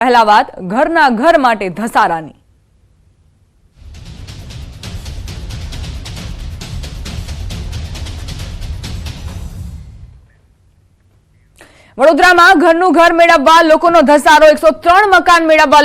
પહેલા વાત ઘરના ઘર માટે ધસારાની। વડોદરામાં ઘરનું ઘર મેળવવા લોકોનો ધસારો। 103 મકાન મેળવવા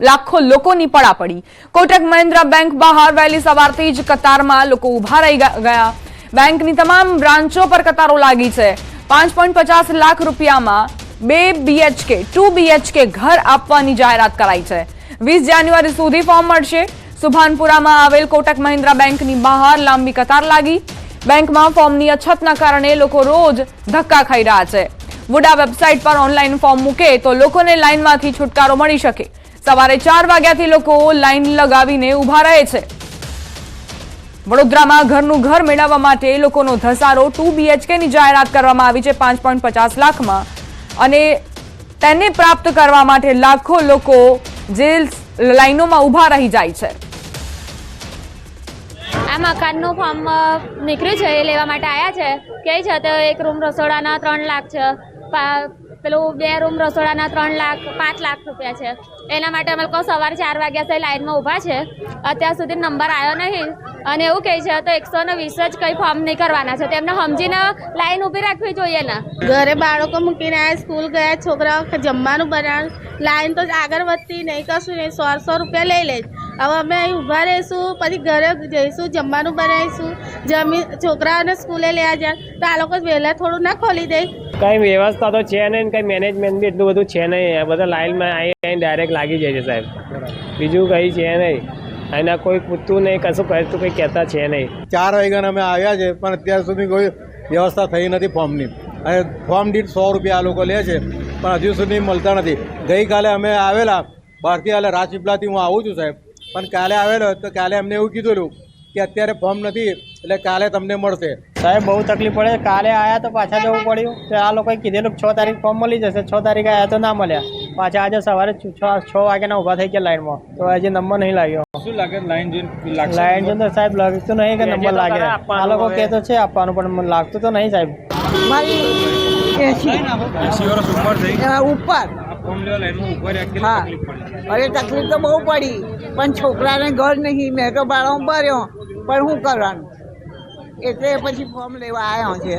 લાખો લોકોની પડાપડી। કોટક મહિન્દ્રા બેંક બહાર વહેલી સવારથી જ કતારમાં લોકો ઉભા રહી ગયા। બેંકની તમામ બ્રાન્ચો પર કતારો લાગી છે। 5.50 લાખ રૂપિયામાં 2 BHK 2 BHK ઘર આપવાની જાહેરાત કરાઈ છે। 20 જાન્યુઆરી સુધી ફોર્મ મળશે। સુભાનપુરામાં આવેલ કોટક મહિન્દ્રા બેંકની બહાર લાંબી કતાર લાગી। બેંકમાં ફોર્મની અછતના કારણે લોકો રોજ ધક્કા ખાઈ રહ્યા છે। વુડા વેબસાઇટ પર ઓનલાઈન ફોર્મ મૂકે તો લોકોને લાઈનમાંથી છુટકારો મળી શકે। સવારે 4 વાગ્યાથી લોકો લાઈન લગાવીને ઊભા રહે છે। વડોદરામાં ઘરનું ઘર મેળવવા માટે લોકોનો ધસારો। 2 BHK ની જાહેરાત કરવામાં આવી છે 5.50 લાખમાં અને તેને પ્રાપ્ત કરવા માટે લાખો લોકો જે લાઈનોમાં ઊભા રહી જાય છે। આ મકાનનું ફોર્મ નીકળ્યું છે એ લેવા માટે આવ્યા છે। કે છે તો એક રૂમ રસોડાના 3 લાખ છે, પેલું 2 રૂમ રસોડાના 3 લાખ 5 લાખ રૂપિયા છે। એના માટે અમે લોકો સવારે 4 વાગ્યાથી લાઈનમાં ઊભા છે। અત્યાર સુધી નંબર આવ્યો નહીં અને એવું કહે છે તો 120 જ કંઈ ફોર્મ નહીં કરવાના છે। તેમને સમજીને લાઈન ઊભી રાખવી જોઈએ ને। ઘરે બાળકો મૂકીને આવ્યા, સ્કૂલ ગયા, છોકરાઓ જમવાનું બનાવ, લાઈન તો આગળ વધતી નહીં, કશું નહીં। 100 રૂપિયા લઈ લે। હવે અમે અહીં ઊભા રહીશું, પછી ઘરે જઈશું, જમવાનું બનાવીશું, છોકરાઓને સ્કૂલે લેવા જાય તો આ લોકો વહેલા થોડું ના ખોલી દે। કઈ વ્યવસ્થા તો છે નહીં, કઈ મેનેજમેન્ટ બી એટલું બધું છે નહીં। બધા લાઈનમાં આવી ડાયરેક્ટ લાગી જાય છે સાહેબ, બીજું કઈ છે નહીં। એના કોઈ પૂછતું નહીં, કશું કરતું કંઈ કહેતા છે નહીં। 4 વાગ્યાના અમે આવ્યા છે પણ અત્યાર સુધી કોઈ વ્યવસ્થા થઈ નથી ફોર્મની। અને ફોર્મ દીઠ 100 રૂપિયા આ લોકો લે છે પણ હજુ સુધી મળતા નથી। ગઈકાલે અમે આવેલા બહારથી, હાલે રાજપીપળાથી હું આવું છું સાહેબ, પણ કાલે આવેલો તો કાલે એમને એવું કીધું કે અત્યારે ફોર્મ નથી એટલે કાલે તમને મળશે। સાહેબ બહુ તકલીફ પડે। કાલે આવ્યા તો પાછા જવું પડ્યું। તો આ લોકોએ કીધેલું 6 તારીખ ફોર્મ મળી જશે, 6 તારીખે આવ્યા તો ના મળ્યા। પાછા આજે સવારે 6 વાગ્યાના ઊભા થઈ ગયા લાઈનમાં, તો હજી નંબર નહીં લાગ્યો। શું લાગે લાઈન જોઈને તો સાહેબ લાગતું નહીં કે નંબર લાગે। આ લોકો કહેતો છે આપવાનું પણ લાગતું તો નહીં સાહેબ। મારી 80 વર્ષ ઉપર થઈ ઉપર ફોર્મ લેવા લાઈનમાં ઉભા રહ્યા, કેટલી તકલીફ પડી? અરે તકલીફ તો બહુ પડી, પણ છોકરાને ઘર નહીં, મેં તો ભાડો ભર્યો પણ શું કરવાનું, એટલે પછી ફોર્મ લેવા આવ્યો છે।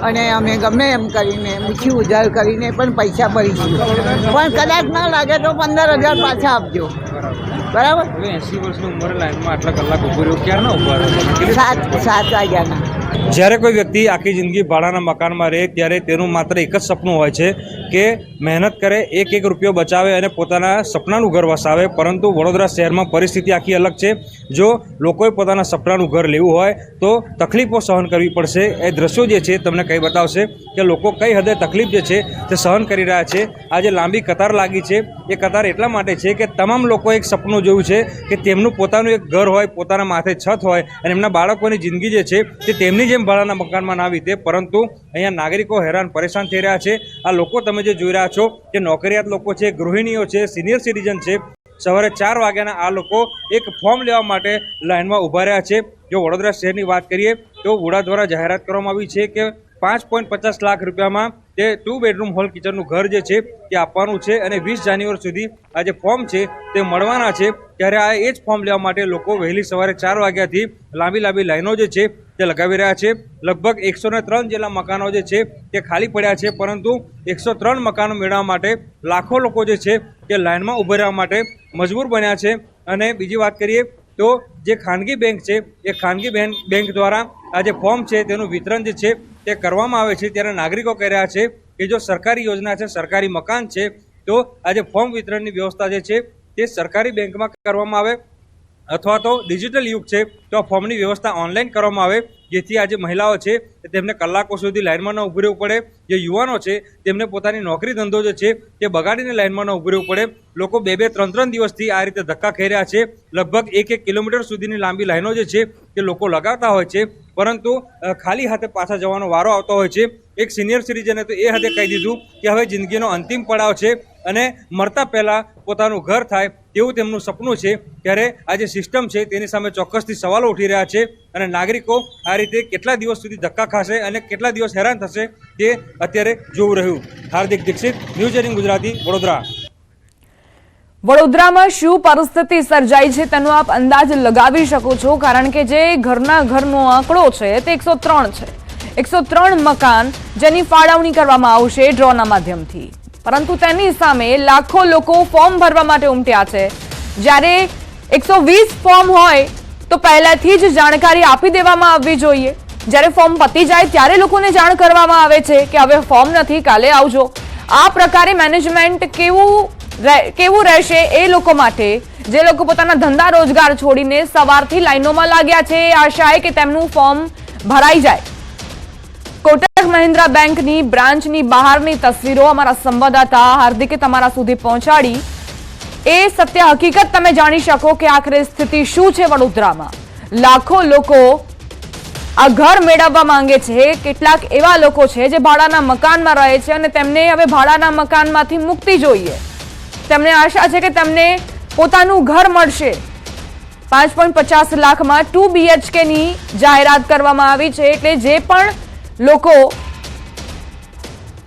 અને અમે ગમે એમ કરીને મીઠી ઉધાર કરીને પણ પૈસા ભરીશું, પણ કદાચ ના લાગે તો 15,000 પાછા આપજો, બરાબર? 80 વર્ષની ઉંમરે લાઈનમાં આટલા કલાક ઉભો રહ્યો, ક્યારના ઉભા રહ્યો? 7 વાગ્યાના। જ્યારે કોઈ વ્યક્તિ આખી જિંદગી ભાડાના મકાનમાં રહે ત્યારે તેનું માત્ર એક જ સપનું હોય છે કે મહેનત કરે, એક રૂપિયો બચાવે અને પોતાના સપનાનું ઘર વસાવે। પરંતુ વડોદરા શહેરમાં પરિસ્થિતિ આખી અલગ છે। જો લોકોએ પોતાના સપનાનું ઘર લેવું હોય તો તકલીફો સહન કરવી પડશે। એ દ્રશ્યો જે છે તમને કંઈ બતાવશે કે લોકો કઈ હદે તકલીફ જે છે તે સહન કરી રહ્યા છે। આજે લાંબી કતાર લાગી છે, એ કતાર એટલા માટે છે કે તમામ લોકો એક સપનું જોયું છે કે તેમનું પોતાનું એક ઘર હોય, પોતાના માથે છત હોય અને એમના બાળકોની જિંદગી જે છે તે તેમની જેમ ભાડાના મકાનમાં ના વીતે। પરંતુ અહીંયા નાગરિકો હેરાન પરેશાન થઈ રહ્યા છે। આ લોકો તમે જે જોઈ રહ્યા છો કે નોકરિયાત લોકો છે, ગૃહિણીઓ છે, સિનિયર સિટીઝન છે, સવારે 4 વાગ્યાના આ લોકો એક ફોર્મ લેવા માટે લાઇનમાં ઊભા રહ્યા છે। જો વડોદરા શહેરની વાત કરીએ તો વુડા દ્વારા જાહેરાત કરવામાં આવી છે કે 5.50 લાખ રૂપિયામાં તે 2 બેડરૂમ હોલ કિચનનું ઘર જે છે તે આપવાનું છે અને 20 જાન્યુઆરી સુધી આ જે ફોર્મ છે તે મળવાના છે। ત્યારે આ એ જ ફોર્મ લેવા માટે લોકો વહેલી સવારે 4 વાગ્યાથી લાંબી લાઈનો જે છે તે લગાવી રહ્યા છે। લગભગ 103 જેટલા મકાનો જે છે તે ખાલી પડ્યા છે, પરંતુ 103 મકાનો મેળવવા માટે લાખો લોકો જે છે તે લાઇનમાં ઊભા રહેવા માટે મજબૂર બન્યા છે। અને બીજી વાત કરીએ તો જે ખાનગી બેંક છે એ ખાનગી બેંક દ્વારા આ જે ફોર્મ છે તેનું વિતરણ જે છે તે કરવામાં આવે છે। ત્યારે નાગરિકો કહી રહ્યા છે કે જો સરકારી યોજના છે, સરકારી મકાન છે, તો આ જે ફોર્મ વિતરણની વ્યવસ્થા જે છે તે સરકારી બેંકમાં કરવામાં આવે અથવા તો ડિજિટલ યુગ છે તો આ ફોર્મની વ્યવસ્થા ઓનલાઈન કરવામાં આવે, જેથી આજે મહિલાઓ છે તેમને કલાકો સુધી લાઇનમાં ન ઊભું રહેવું પડે। જે યુવાનો છે તેમને પોતાની નોકરી ધંધો જે છે તે બગાડીને લાઇનમાં ન ઊભું રહેવું પડે। લોકો 2-3 દિવસથી આ રીતે ધક્કા ખાઈ રહ્યા છે। લગભગ 1 કિલોમીટર સુધીની લાંબી લાઈનો જે છે તે લોકો લગાવતા હોય છે, પરંતુ ખાલી હાથે પાછા જવાનો વારો આવતો હોય છે। એક સિનિયર સિટીઝને તો એ હદે કહી દીધું કે હવે જિંદગીનો અંતિમ પડાવ છે અને મરતા પહેલાં પોતાનું ઘર થાય તેવું તેમનું સપનું છે। ત્યારે આ જે સિસ્ટમ છે તેની સામે ચોક્કસથી સવાલો ઉઠી રહ્યા છે અને નાગરિકો આ રીતે કેટલા દિવસ સુધી ધક્કા ખાશે અને કેટલા દિવસ હેરાન થશે તે અત્યારે જોવું રહ્યું। હાર્દિક દીક્ષિત, ન્યૂઝ 18 ગુજરાતી, વડોદરા। વડોદરામાં શું પરિસ્થિતિ સર્જાઈ છે તેનો આપ અંદાજ લગાવી શકો છો, કારણ કે જે ઘરનો આંકડો છે તે 103 છે. 103 મકાન જેની ફાળવણી કરવામાં આવશે ડ્રોના માધ્યમથી, પરંતુ તેની સામે લાખો લોકો ફોર્મ ભરવા માટે ઉમટ્યા છે. જ્યારે 120 ફોર્મ હોય તો પહેલાથી જ જાણકારી આપી દેવામાં આવવી જોઈએ. જ્યારે ફોર્મ પતી જાય ત્યારે લોકોને જાણ કરવામાં આવે છે કે હવે ફોર્મ નથી, કાલે આવજો. આ પ્રકારે મેનેજમેન્ટ કેવું રહેશે એ લોકો માટે, જે લોકો પોતાના ધંધા રોજગાર છોડીને સવારથી લાઈનોમાં લાગ્યા છે એ આશાએ કે તેમનું ફોર્મ ભરાઈ જાય. કોટક મહિન્દ્રા બેંકની બ્રાન્ચની બહારની તસવીરો અમારા સંવાદદાતા હાર્દિકે તમારા સુધી પહોંચાડી. એ સત્ય હકીકત તમે જાણી શકો કે આખરે સ્થિતિ શું છે વડોદરામાં. લાખો લોકો આ ઘર મેળવવા માંગે છે. કેટલાક એવા લોકો છે જે ભાડાના મકાનમાં રહે છે અને તેમને હવે ભાડાના મકાનમાંથી મુક્તિ જોઈએ. તેમને આશા છે કે તેમને પોતાનું ઘર મળશે. 5.50 લાખમાં 2 BHK ની જાહેરાત કરવામાં આવી છે. એટલે જે પણ લોકો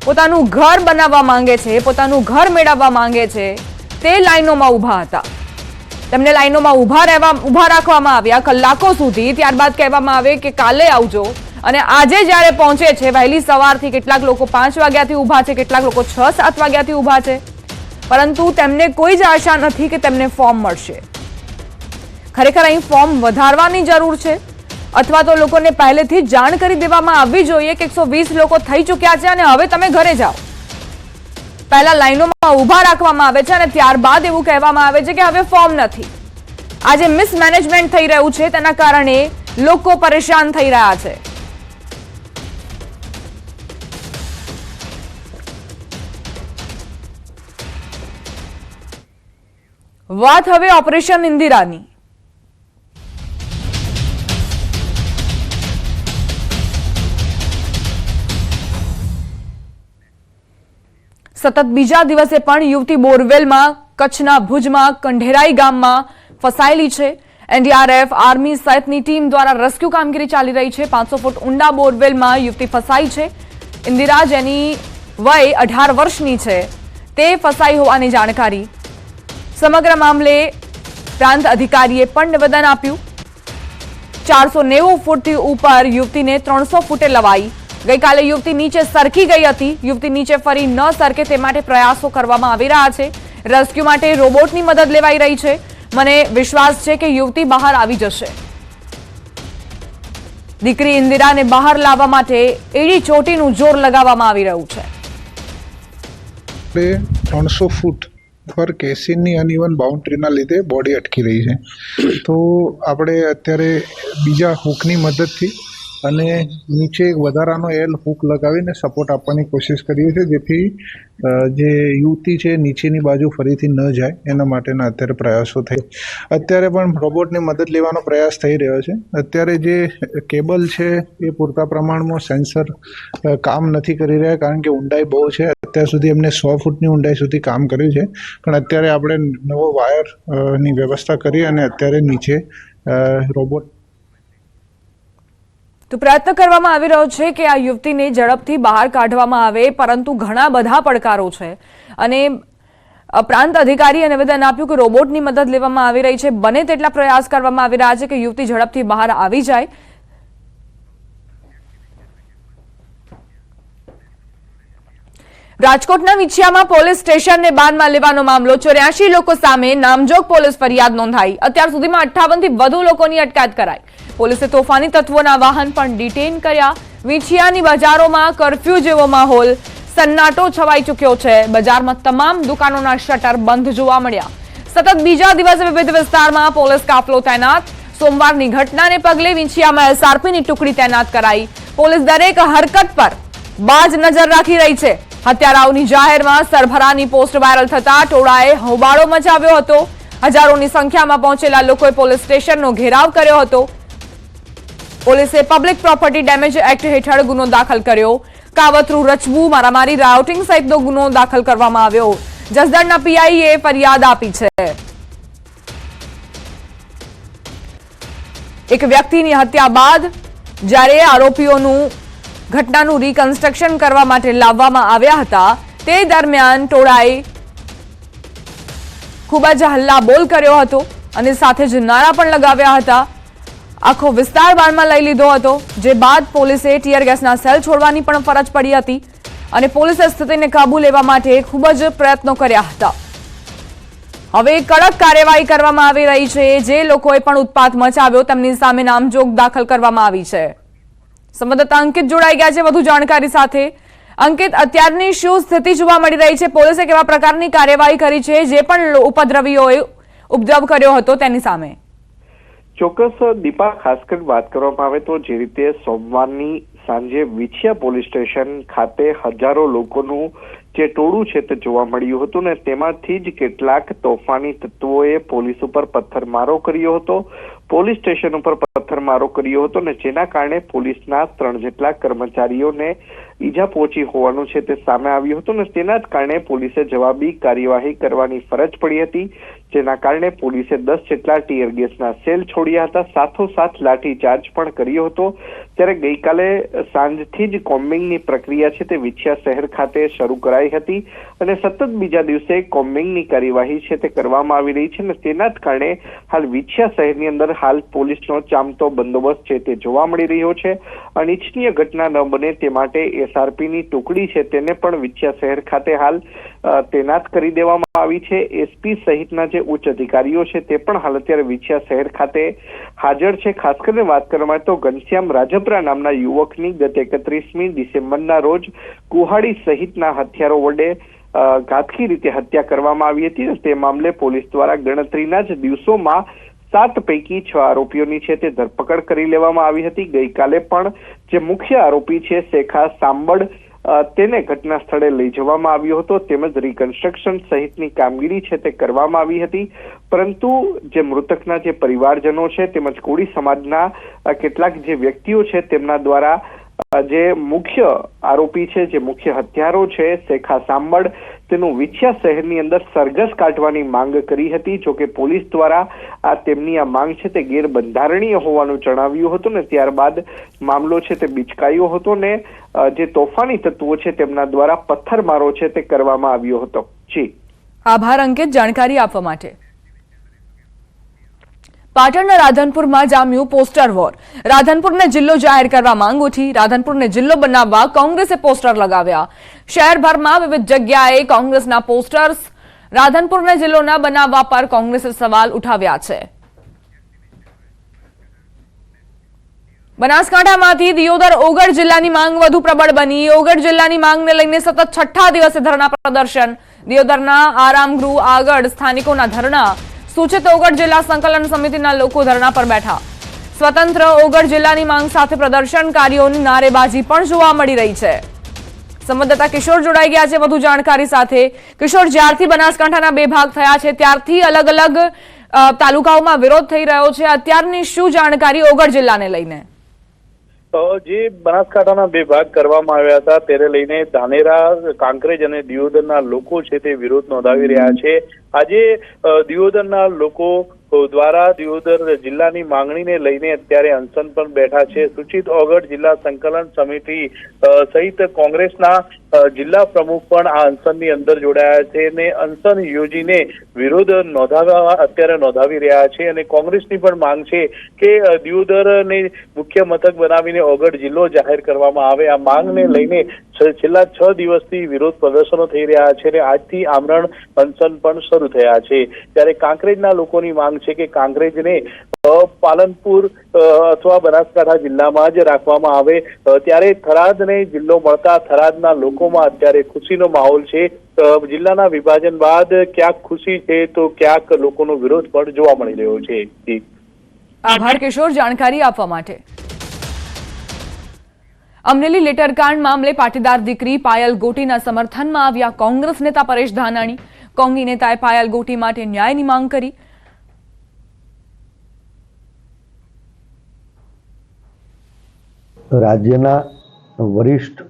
પોતાનું ઘર બનાવવા માંગે છે, પોતાનું ઘર મેળવવા માંગે છે, તે લાઈનોમાં ઊભા હતા. તેમને લાઈનોમાં ઊભા રાખવામાં આવ્યા કલાકો સુધી. ત્યારબાદ કહેવામાં આવે કે કાલે આવજો. અને આજે જ્યારે પહોંચે છે વહેલી સવારથી, કેટલાક લોકો 5 વાગ્યાથી ઊભા છે, કેટલાક લોકો 6-7 વાગ્યાથી ઊભા છે, પરંતુ તેમને કોઈ જ આશા નથી કે તેમને ફોર્મ મળશે. ખરેખર અહીં ફોર્મ વધારવાની જરૂર છે, અથવા તો લોકોને પહેલેથી જ જાણ કરી દેવામાં આવવી જોઈએ કે 120 લોકો થઈ ચૂક્યા છે અને હવે તમે ઘરે જાઓ. પહેલા લાઈનોમાં ઊભા રાખવામાં આવે છે અને ત્યારબાદ એવું કહેવામાં આવે છે કે હવે ફોર્મ નથી. આજે મિસમેનેજમેન્ટ થઈ રહ્યું છે, તેના કારણે લોકો પરેશાન થઈ રહ્યા છે. વાત હવે ઓપરેશન ઇન્દિરાની. સતત બીજા દિવસે પણ યુવતી બોરવેલમાં, કચ્છના ભુજમાં કંઢેરાઈ ગામમાં ફસાયેલી છે. એનડીઆરએફ, આર્મી સહિતની ટીમ દ્વારા રેસ્ક્યુ કામગીરી ચાલી રહી છે. 500 ફૂટ ઊંડા બોરવેલમાં યુવતી ફસાઈ છે. ઇન્દિરા, જેની વય 18 વર્ષની છે, તે ફસાઈ હોવાની જાણકારી. સમગ્ર મામલે પ્રાંત અધિકારીએ પણ નિવેદન આપ્યું. 490 ફૂટથી ઉપર યુવતીને 300 ફૂટે લવાઈ. ગઈકાલે યુવતી નીચે સરકી ગઈ હતી. યુવતી નીચે ફરી ન સરકે તે માટે પ્રયાસો કરવામાં આવી રહ્યા છે. રેસ્ક્યુ માટે રોબોટની મદદ લેવાઈ રહી છે. મને વિશ્વાસ છે કે યુવતી બહાર આવી જશે. દીકરી ઇન્દિરાને બહાર લાવવા માટે એડી ચોટીનું જોર લગાવવામાં આવી રહ્યું છે. 300 ફૂટ પર કેસીની અનઇવન બાઉન્ડ્રીના લીધે બોડી અટકી રહી છે. તો આપણે અત્યારે બીજા હૂકની મદદથી અને નીચે એક વધારાનો એલ હૂક લગાવીને સપોર્ટ આપવાની કોશિશ કરીએ છીએ, જેથી જે યુવતી છે નીચેની બાજુ ફરીથી ન જાય એના માટેના અત્યારે પ્રયાસો થઈ. અત્યારે પણ રોબોટની મદદ લેવાનો પ્રયાસ થઈ રહ્યો છે. અત્યારે જે કેબલ છે એ પૂરતા પ્રમાણમાં સેન્સર કામ નથી કરી રહ્યા, કારણ કે ઊંડાઈ બહુ છે. અત્યાર સુધી એમને 100 ફૂટની ઊંડાઈ સુધી કામ કર્યું છે, પણ અત્યારે આપણે નવો વાયરની વ્યવસ્થા કરી અને અત્યારે નીચે રોબોટ તો પ્રયત્ન કરવામાં આવી રહ્યો છે કે આ યુવતીને ઝડપથી બહાર કાઢવામાં આવે, પરંતુ ઘણા બધા પડકારો છે. અને પ્રાંત અધિકારીએ નિવેદન આપ્યું કે રોબોટની મદદ લેવામાં આવી રહી છે. બને તેટલા પ્રયાસ કરવામાં આવી રહ્યા છે કે યુવતી ઝડપથી બહાર આવી જાય. રાજકોટના વિછિયામાં પોલીસ સ્ટેશનને બાનમાં લેવાનો મામલો. 84 લોકો સામે નામજોગ પોલીસ ફરિયાદ નોંધાઈ. અત્યાર સુધીમાં 58 થી વધુ લોકોની અટકાયત કરાઈ. પોલીસે તોફાની તત્વોના વાહન પણ ડિટેન કર્યા. વિછિયાની બજારોમાં કર્ફ્યુ જેવો માહોલ, સન્નાટો છવાઈ ચૂક્યો છે. બજારમાં તમામ દુકાનોના શટર બંધ જોવા મળ્યા. સતત બીજા દિવસે વિવિધ વિસ્તારમાં પોલીસ કાફલો તૈનાત. સોમવારની ઘટનાને પગલે વિછિયામાં એસઆરપીની ટુકડી તૈનાત કરાઈ. પોલીસ દરેક હરકત પર બાજ નજર રાખી રહી છે. હત્યારાઓની જાહેરમાં સરભરાની પોસ્ટ વાયરલ થતા ટોળાએ હોબાળો મચાવ્યો હતો. હજારોની સંખ્યામાં પહોંચેલા લોકોએ પોલીસ સ્ટેશનનો ઘેરાવ કર્યો હતો. પોલીસે પબ્લિક પ્રોપર્ટી ડેમેજ એક્ટ હેઠળ ગુનો દાખલ કર્યો. કાવતરું રચવું, મારામારી, રાઉટિંગ સહિતનો ગુનો દાખલ કરવામાં આવ્યો. જસદણના પીઆઈએ ફરિયાદ આપી છે. એક વ્યક્તિની હત્યા બાદ જ્યારે આરોપીઓનું ઘટનાનું રિકન્સ્ટ્રક્શન કરવા માટે લાવવામાં આવ્યા હતા, તે દરમિયાન ટોળાએ ખૂબ જ હલ્લાબોલ કર્યો હતો અને સાથે જ નારા પણ લગાવ્યા હતા. આખો વિસ્તાર બાણમાં લઈ લીધો હતો, જે બાદ પોલીસે ટીયર ગેસના સેલ છોડવાની પણ ફરજ પડી હતી અને પોલીસે સ્થિતિને કાબુ લેવા માટે ખૂબ જ પ્રયત્નો કર્યા હતા. હવે કડક કાર્યવાહી કરવામાં આવી રહી છે. જે લોકોએ પણ ઉત્પાત મચાવ્યો તેમની સામે નામજોગ દાખલ કરવામાં આવી છે. સંવાદદાતા અંકિત જોડાઈ ગયા છે વધુ જાણકારી સાથે. અંકિત, અત્યારની શું સ્થિતિ જોવા મળી રહી છે? પોલીસે કેવા પ્રકારની કાર્યવાહી કરી છે જે પણ ઉપદ્રવીઓએ ઉપદ્રવ કર્યો હતો તેની સામે? ચોક્કસ દીપા, ખાસ કરીને વાત કરવામાં આવે તો જે રીતે સોમવારની સાંજે વિછિયા પોલીસ સ્ટેશન ખાતે હજારો લોકોનું જે ટોળું છે તે જોવા મળ્યું હતું ને તેમાંથી જ કેટલાક તોફાની તત્વોએ પોલીસ ઉપર પથ્થરમારો કર્યો હતો, પોલીસ સ્ટેશન ઉપર પથ્થરમારો કર્યો હતો ને જેના કારણે પોલીસના 3 જેટલા કર્મચારીઓને ઈજા પહોંચી હોવાનું છે તે સામે આવ્યું હતું ને તેના જ કારણે પોલીસે જવાબી કાર્યવાહી કરવાની ફરજ પડી હતી, જેના કારણે પોલીસે 10 જેટલા ટીયર ગેસના સેલ છોડ્યા હતા, સાથોસાથ લાઠીચાર્જ પણ કર્યો હતો. ત્યારે ગઈકાલે સાંજથી જ કોમ્બિંગની પ્રક્રિયા છે તે વિછિયા શહેર ખાતે શરૂ કરાઈ હતી અને સતત બીજા દિવસે કોમ્બિંગની કાર્યવાહી છે તે કરવામાં આવી રહી છે અને તેના જ કારણે હાલ વિછિયા શહેરની અંદર હાલ પોલીસનો ચાંપતો બંદોબસ્ત છે તે જોવા મળી રહ્યો છે. અનિચ્છનીય ઘટના ન બને તે માટે એસઆરપીની ટુકડી છે તેને પણ વિછિયા શહેર ખાતે હાલ તૈનાત કરી દેવામાં આવી છે. એસપી સહિતના જે ઉચ્ચ અધિકારીઓ છે તે પણ હાલ અત્યારે વિછિયા શહેર ખાતે હાજર છે. ખાસ કરીને વાત કરવામાં આવે તો ઘનશ્યામ રાજપરા નામના યુવકની ગત 31મી ડિસેમ્બરના રોજ કુહાડી સહિતના હથિયારો વડે ઘાતકી રીતે હત્યા કરવામાં આવી હતી. તે મામલે પોલીસ દ્વારા ગણતરીના જ દિવસોમાં 7 પૈકી 6 આરોપીઓની છે તે ધરપકડ કરી લેવામાં આવી હતી. ગઈકાલે પણ જે મુખ્ય આરોપી છે શેખા સાંબડ તેને ઘટના સ્થળે લઈ જવામાં આવ્યો હતો, તેમજ રિકન્સ્ટ્રક્શન સહિતની કામગીરી છે તે કરવામાં આવી હતી. પરંતુ જે મૃતકના જે પરિવારજનો છે તેમજ કોળી સમાજના કેટલાક જે વ્યક્તિઓ છે તેમના દ્વારા જે મુખ્ય આરોપી છે, જે મુખ્ય હત્યારો છે શેખા સાંબડ, તેનું વિછિયા શહેરની અંદર સરઘસ કાઢવાની માંગ કરી હતી. જોકે પોલીસ દ્વારા તેમની આ માંગ છે તે ગેરબંધારણીય હોવાનું જણાવ્યું હતું ને ત્યારબાદ મામલો છે તે બિચકાયો હતો ને જે તોફાની તત્વો છે તેમના દ્વારા પથ્થરમારો છે તે કરવામાં આવ્યો હતો. જી આભાર અંકિત, જાણકારી આપવા માટે. પાટણના રાધનપુરમાં જામ્યું પોસ્ટર વોર. રાધનપુરને જિલ્લો જાહેર કરવા માંગ ઉઠી. રાધનપુરને જિલ્લો બનાવવા કોંગ્રેસે પોસ્ટર લગાવ્યા. શહેરભરમાં વિવિધ જગ્યાએ કોંગ્રેસના પોસ્ટર્સ. રાધનપુરને જિલ્લો ન બનાવવા પર કોંગ્રેસે સવાલ ઉઠાવ્યા છે. બનાસકાંઠામાંથી દિયોદર ઓગળ જિલ્લાની માંગ વધુ પ્રબળ બની. ઓગળ જિલ્લાની માંગને લઈને સતત 6ઠ્ઠા દિવસે ધરણા પ્રદર્શન. દિયોદરના આરામગૃહ આગળ સ્થાનિકોના ધરણા. સૂચિત ઓગળ જિલ્લા સંકલન સમિતિના લોકો ધરણા પર બેઠા. સ્વતંત્ર ઓગળ જિલ્લાની માંગ સાથે પ્રદર્શનકારીઓની નારેબાજી પણ જોવા મળી રહી છે. સંવાદદાતા કિશોર જોડાઈ ગયા છે વધુ જાણકારી સાથે. કિશોર, જ્યારથી બનાસકાંઠાના 2 ભાગ થયા છે ત્યારથી અલગ અલગ તાલુકાઓમાં વિરોધ થઈ રહ્યો છે. અત્યારની શું જાણકારી ઓગળ જિલ્લાને લઈને? જે બનાસકાંઠાના 2 ભાગ કરવામાં આવ્યા હતા તેને લઈને ધાનેરા, કાંકરેજ અને દિયોદરના લોકો છે તે વિરોધ નોંધાવી રહ્યા છે. આજે દિયોદરના લોકો દ્વારા દિયોદર જિલ્લાની માંગણીને લઈને અત્યારે અનશન પર બેઠા છે. સૂચિત ઓગળ જિલ્લા સંકલન સમિતિ સહિત કોંગ્રેસના જિલ્લા પ્રમુખ પણ આ અનશનની અંદર જોડાયા છે અને અનશન યોજીને વિરોધ નોંધાવી રહ્યા છે. અને કોંગ્રેસની પણ માંગ છે કે દિયોદરને મુખ્ય મથક બનાવીને ઓગળ જિલ્લો જાહેર કરવામાં આવે. આ માંગને લઈને છેલ્લા 6 દિવસથી વિરોધ પ્રદર્શનો થઈ રહ્યા છે અને આજથી આમરણ અનશન પણ શરૂ થયા છે. ત્યારે કાંકરેજના લોકોની માંગ છે કે કાંકરેજને પાલનપુર અથવા બનાસકાંઠા જિલ્લામાં જ રાખવામાં આવે. ત્યારે થરાદને જિલ્લો મળતા થરાદના લોકોમાં અત્યારે ખુશીનો માહોલ છે. જિલ્લાના વિભાજન બાદ ક્યાંક ખુશી છે તો ક્યાંક લોકોનો વિરોધ પણ જોવા મળી રહ્યો છે. આભાર કિશોર, જાણકારી આપવા માટે. અમરેલી લેટરકાંડ મામલે પાટીદાર દીકરી પાયલ ગોટીના સમર્થનમાં આવ્યા કોંગ્રેસ નેતા પરેશ ધાનાણી. કોંગી નેતાએ પાયલ ગોટી માટે ન્યાયની માંગ કરી. રાજ્યના વરિષ્ઠ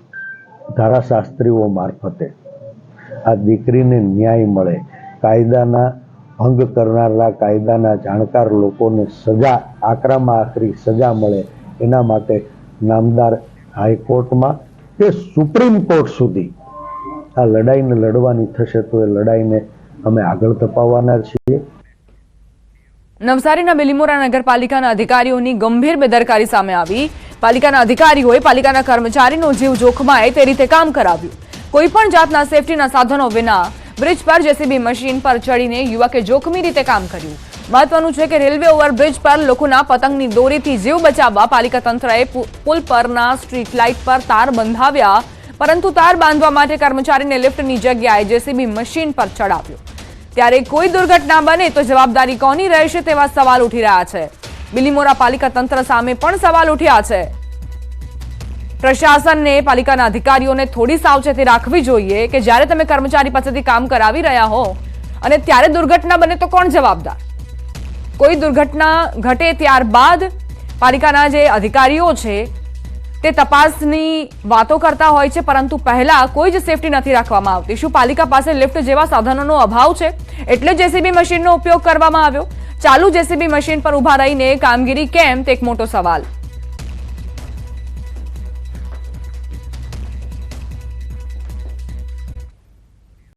ધારાશાસ્ત્રીઓ મારફતે આ દીકરીને ન્યાય મળે, કાયદાના ભંગ કરનારા, કાયદાના જાણકાર લોકોને સજા, આકરામાં આકરી સજા મળે એના માટે નામદાર હાઈકોર્ટમાં કે સુપ્રીમ કોર્ટ સુધી આ લડાઈને લડવાની થશે તો એ લડાઈને અમે આગળ ધપાવવાના છીએ. નવસારીના બિલીમોરા નગરપાલિકાના અધિકારીઓની ગંભીર બેદરકારી સામે આવી. પાલિકાના અધિકારીઓએ પાલિકાના કર્મચારીનો જીવ જોખમાય તે રીતે કામ કરાવ્યું. કોઈ પણ જાતના સેફટીના સાધનો વિના બ્રિજ પર જેસીબી મશીન પર ચડીને યુવકે જોખમી રીતે કામ કર્યું. મહત્વનું છે કે રેલવે ઓવરબ્રિજ પર લોકોના પતંગની દોરીથી જીવ બચાવવા પાલિકા તંત્રએ પુલ પરના સ્ટ્રીટ લાઇટ પર તાર બંધાવ્યા, પરંતુ તાર બાંધવા માટે કર્મચારીને લિફ્ટની જગ્યાએ જેસીબી મશીન પર ચડાવ્યો. ત્યારે કોઈ દુર્ઘટના બને તો જવાબદારી કોની રહેશે તેવા સવાલ ઉઠી રહ્યા છે. બિલીમોરા પાલિકા તંત્ર સામે પણ સવાલ ઉઠ્યા છે. પ્રશાસનને પાલિકાના અધિકારીઓને થોડી સાવચેતી રાખવી જોઈએ કે જ્યારે તમે કર્મચારી પાસેથી કામ કરાવી રહ્યા હો અને ત્યારે દુર્ઘટના બને તો કોણ જવાબદાર? કોઈ દુર્ઘટના ઘટે ત્યારબાદ પાલિકાના જે અધિકારીઓ છે તે તપાસની વાતો કરતા હોય છે, પરંતુ પહેલા કોઈ જ સેફટી નથી રાખવામાં આવતી. શું પાલિકા પાસે લિફ્ટ જેવા સાધનોનો અભાવ છે એટલે જેસીબી મશીનનો ઉપયોગ કરવામાં આવ્યો? ચાલુ જેસીબી મશીન પર ઉભા રહીને કામગીરી કેમ તે એક મોટો સવાલ.